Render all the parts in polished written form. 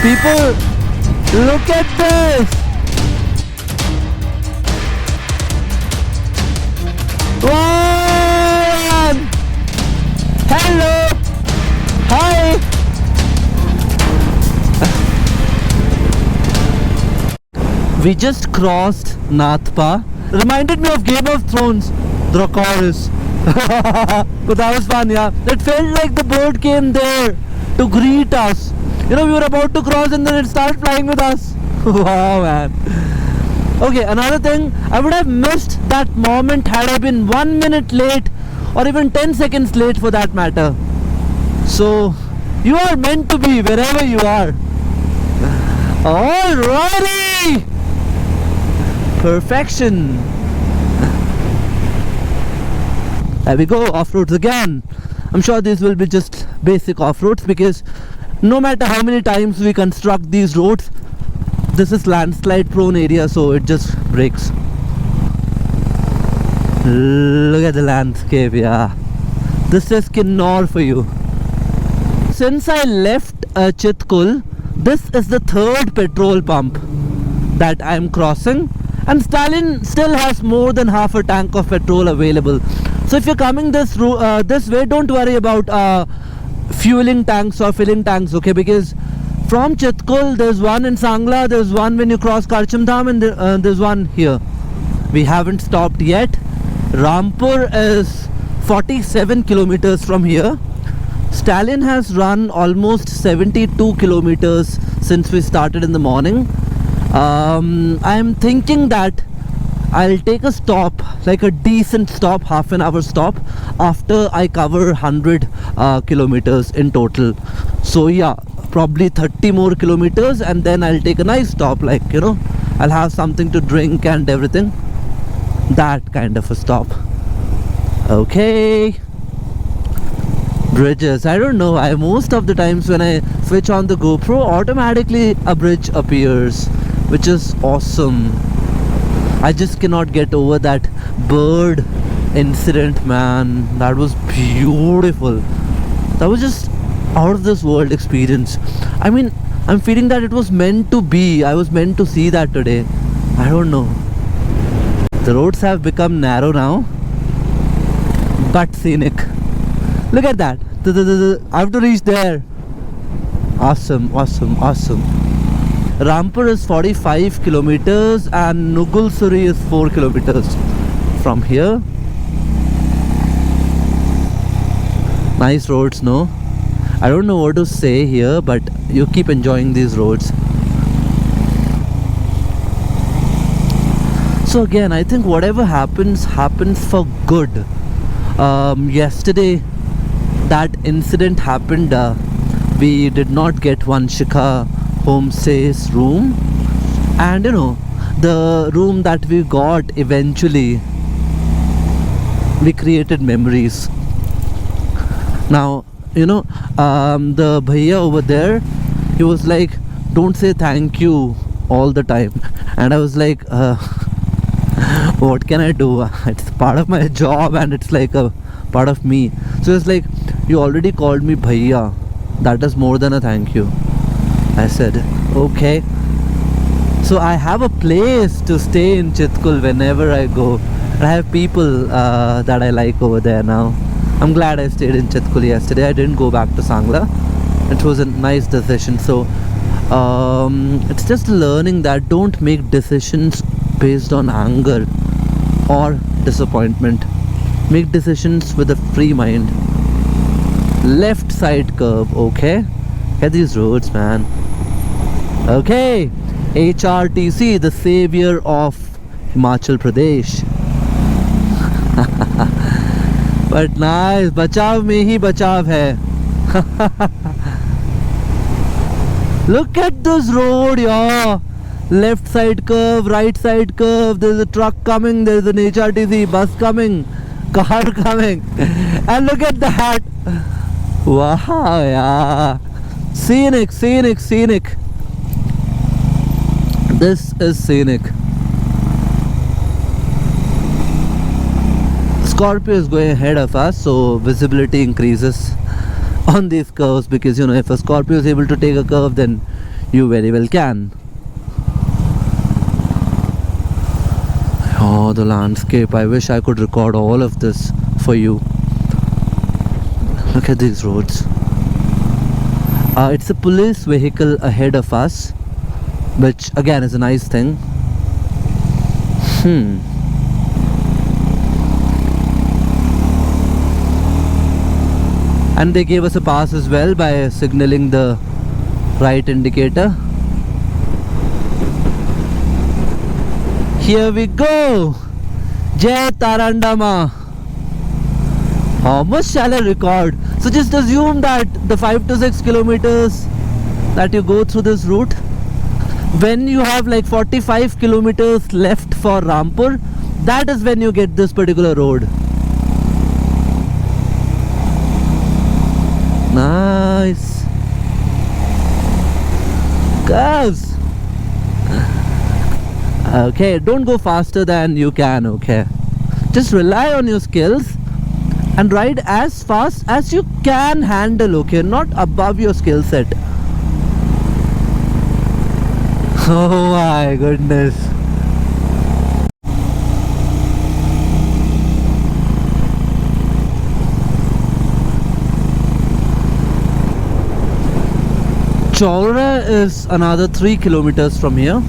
People, look at this. Wow! Hello. Hi. We just crossed Nathpa. Reminded me of Game of Thrones, Dracarys. But that was fun, yeah. It felt like the bird came there to greet us. You know, we were about to cross and then it started flying with us. Wow, man. Okay, another thing, I would have missed that moment had I been 1 minute late or even 10 seconds late for that matter. So, you are meant to be wherever you are. Alrighty! Perfection. There we go, off-roads again. I'm sure these will be just basic off-roads because no matter how many times we construct these roads, this is landslide prone area, so it just breaks. Look at the landscape, yeah. This is Kinnor for you. Since I left Chitkul, this is the third petrol pump that I'm crossing, and Stalin still has more than half a tank of petrol available. So if you're coming this way, don't worry about fueling tanks or filling tanks, okay? Because from Chitkul, there's one in Sangla, there's one when you cross Karchamdham, and there's one here. We haven't stopped yet. Rampur is 47 kilometers from here. Stalin has run almost 72 kilometers since we started in the morning. I'm thinking that I'll take a stop, like a decent stop, half an hour stop, after I cover 100 kilometers in total. So yeah, probably 30 more kilometers, and then I'll take a nice stop, like, you know, I'll have something to drink and everything. That kind of a stop. Okay. Bridges, I don't know, most of the times when I switch on the GoPro, automatically a bridge appears, which is awesome. I just cannot get over that bird incident, man. That was beautiful. That was just out of this world experience. I mean, I'm feeling that it was meant to be. I was meant to see that today. I don't know. The roads have become narrow now, but scenic. Look at that. I have to reach there. Awesome, awesome, awesome. Rampur is 45 kilometers and Nugulsuri is 4 kilometers from here. Nice roads, no? I don't know what to say here, but you keep enjoying these roads. So again, I think whatever happens for good. Yesterday that incident happened. We did not get one Shikha Homestays room, and you know, the room that we got eventually, we created memories. Now, you know, the bhaiya over there, he was like, don't say thank you all the time, and I was like, what can I do? It's part of my job and it's like a part of me. So it's like, you already called me bhaiya, that is more than a thank you. I said, okay. So I have a place to stay in Chitkul whenever I go. I have people that I like over there now. I'm glad I stayed in Chitkul yesterday. I didn't go back to Sangla. It was a nice decision. So it's just learning that don't make decisions based on anger or disappointment. Make decisions with a free mind. Left side curve, okay? Get these roads, man. Okay, HRTC, the savior of Himachal Pradesh. But nice, बचाव में ही बचाव है. Look at this road, yeah. Left side curve, right side curve. There's a truck coming. There's an HRTC bus coming, car coming, and look at that. Wow, yeah. Scenic, scenic, scenic. This is scenic. Scorpio is going ahead of us, so visibility increases on these curves, because you know, if a Scorpio is able to take a curve, then you very well can. Oh, the landscape. I wish I could record all of this for you. Look at these roads. It's a police vehicle ahead of us, which again is a nice thing. And they gave us a pass as well by signaling the right indicator. Here we go! Jai Tarandama! How much shall I record? So just assume that the 5 to 6 kilometers that you go through this route, when you have like 45 kilometers left for Rampur, that is when you get this particular road. Nice. Curves. Okay, don't go faster than you can, okay? Just rely on your skills and ride as fast as you can handle, okay? Not above your skill set. Oh my goodness. Chaura is another 3 kilometers from here.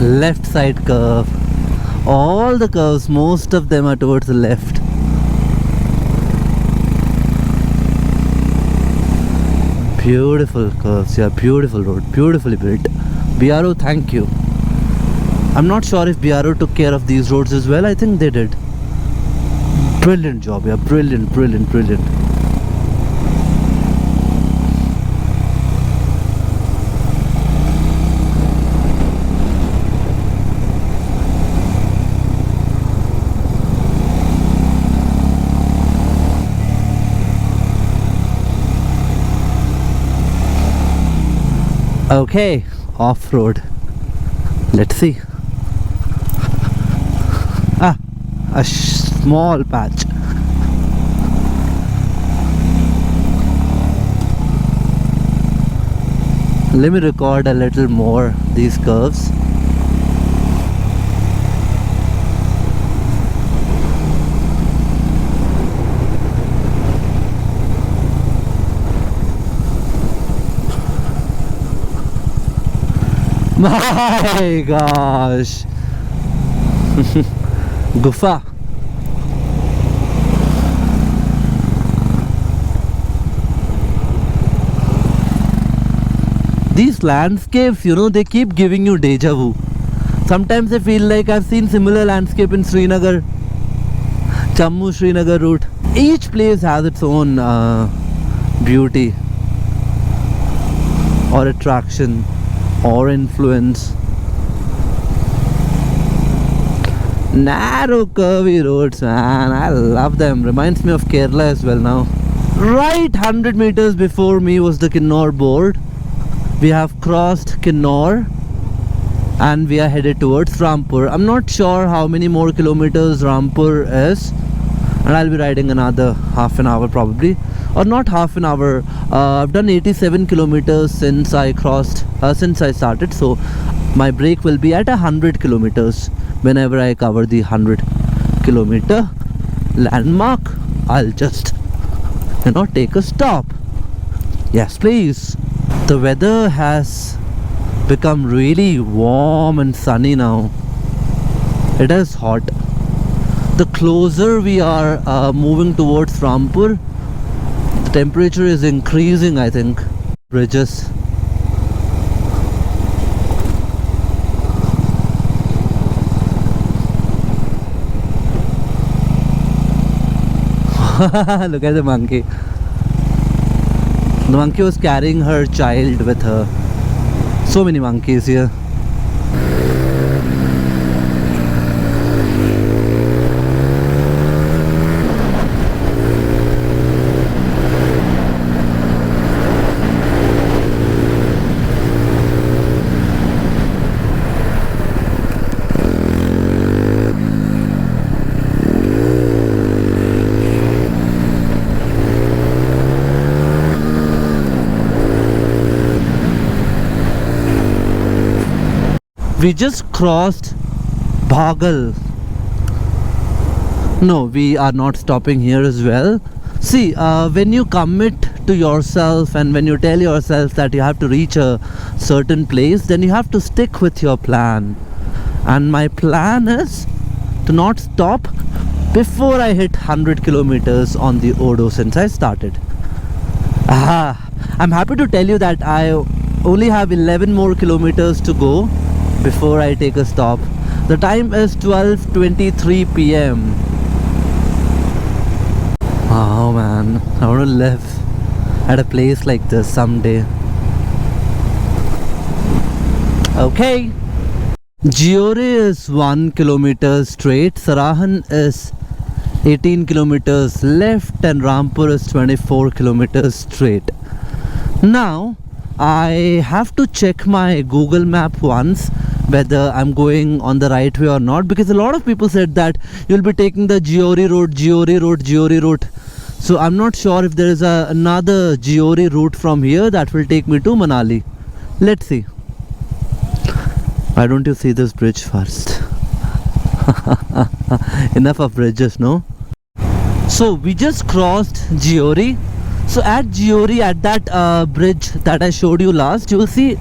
Left side curve. All the curves, most of them are towards the left. Beautiful curves, yeah, beautiful road, beautifully built. BRO, thank you. I'm not sure if BRO took care of these roads as well. I think they did. Brilliant job, yeah, brilliant, brilliant, brilliant. Okay, off-road. Let's see. A small patch. Let me record a little more these curves. My gosh. Gufa. These landscapes, you know, they keep giving you deja vu. Sometimes I feel like I've seen similar landscape in Srinagar, Jammu Srinagar route. Each place has its own beauty or attraction or influence. Narrow curvy roads, man, I love them. Reminds me of Kerala as well now. Right 100 meters before me was the Kinnaur board. We have crossed Kinnaur and we are headed towards Rampur. I'm not sure how many more kilometers Rampur is, and I'll be riding another half an hour probably, or not half an hour. I've done 87 kilometers since I started, so my break will be at 100 kilometers. Whenever I cover the 100 kilometer landmark, I'll just, you know, take a stop. Yes, please. The weather has become really warm and sunny now. It is hot. The closer we are moving towards Rampur, the temperature is increasing, I think. Bridges. Look at the monkey. The monkey was carrying her child with her. So many monkeys here. We just crossed Bhagal. No, we are not stopping here as well. See, when you commit to yourself and when you tell yourself that you have to reach a certain place, then you have to stick with your plan. And my plan is to not stop before I hit 100 kilometers on the Odo since I started. I'm happy to tell you that I only have 11 more kilometers to go before I take a stop. The time is 12:23 p.m. Oh man, I want to live at a place like this someday. Okay. Giore is 1 kilometer straight, Sarahan is 18 kilometers left, and Rampur is 24 kilometers straight. Now I have to check my Google map once whether I'm going on the right way or not, because a lot of people said that you'll be taking the Giore route. So I'm not sure if there is another Giore route from here that will take me to Manali. Let's see. Why don't you see this bridge first? Enough of bridges, no? So we just crossed Giore. So at Giore, at that bridge that I showed you last, you will see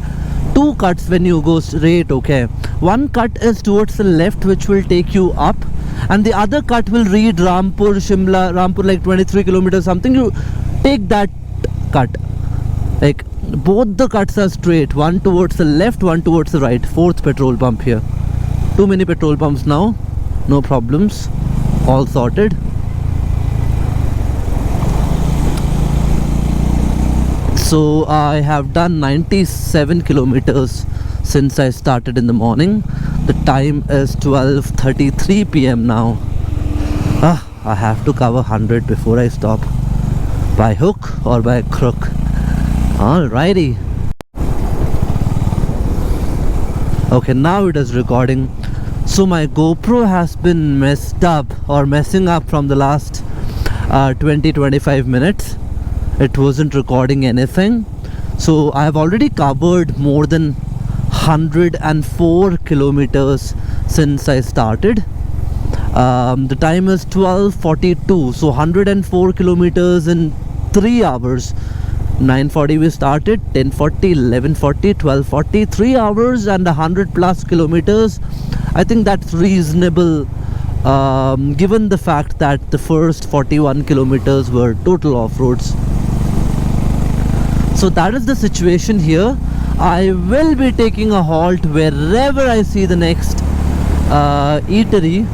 two cuts when you go straight, okay? One cut is towards the left, which will take you up, and the other cut will read Rampur, Shimla, Rampur like 23 kilometers something. You take that cut. Like both the cuts are straight, one towards the left, one towards the right. Fourth petrol pump here. Too many petrol pumps now. No problems. All sorted. So I have done 97 kilometers since I started in the morning. The time is 12:33 p.m. now. I have to cover 100 before I stop. By hook or by crook. Alrighty. Okay, now it is recording. So my GoPro has been messed up or messing up from the last 20-25 minutes. It wasn't recording anything. So I have already covered more than 104 kilometers since I started. The time is 12:42, so 104 kilometers in 3 hours. 9:40 we started, 10:40, 11:40, 12:40, 3 hours and 100 plus kilometers. I think that's reasonable given the fact that the first 41 kilometers were total off-roads. So that is the situation here. I will be taking a halt wherever I see the next eatery.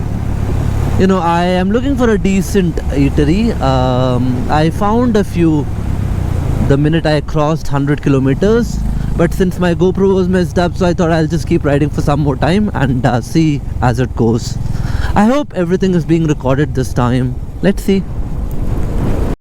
You know, I am looking for a decent eatery. I found a few the minute I crossed 100 kilometers, but since my GoPro was messed up, so I thought I'll just keep riding for some more time and see as it goes. I hope everything is being recorded this time. Let's see.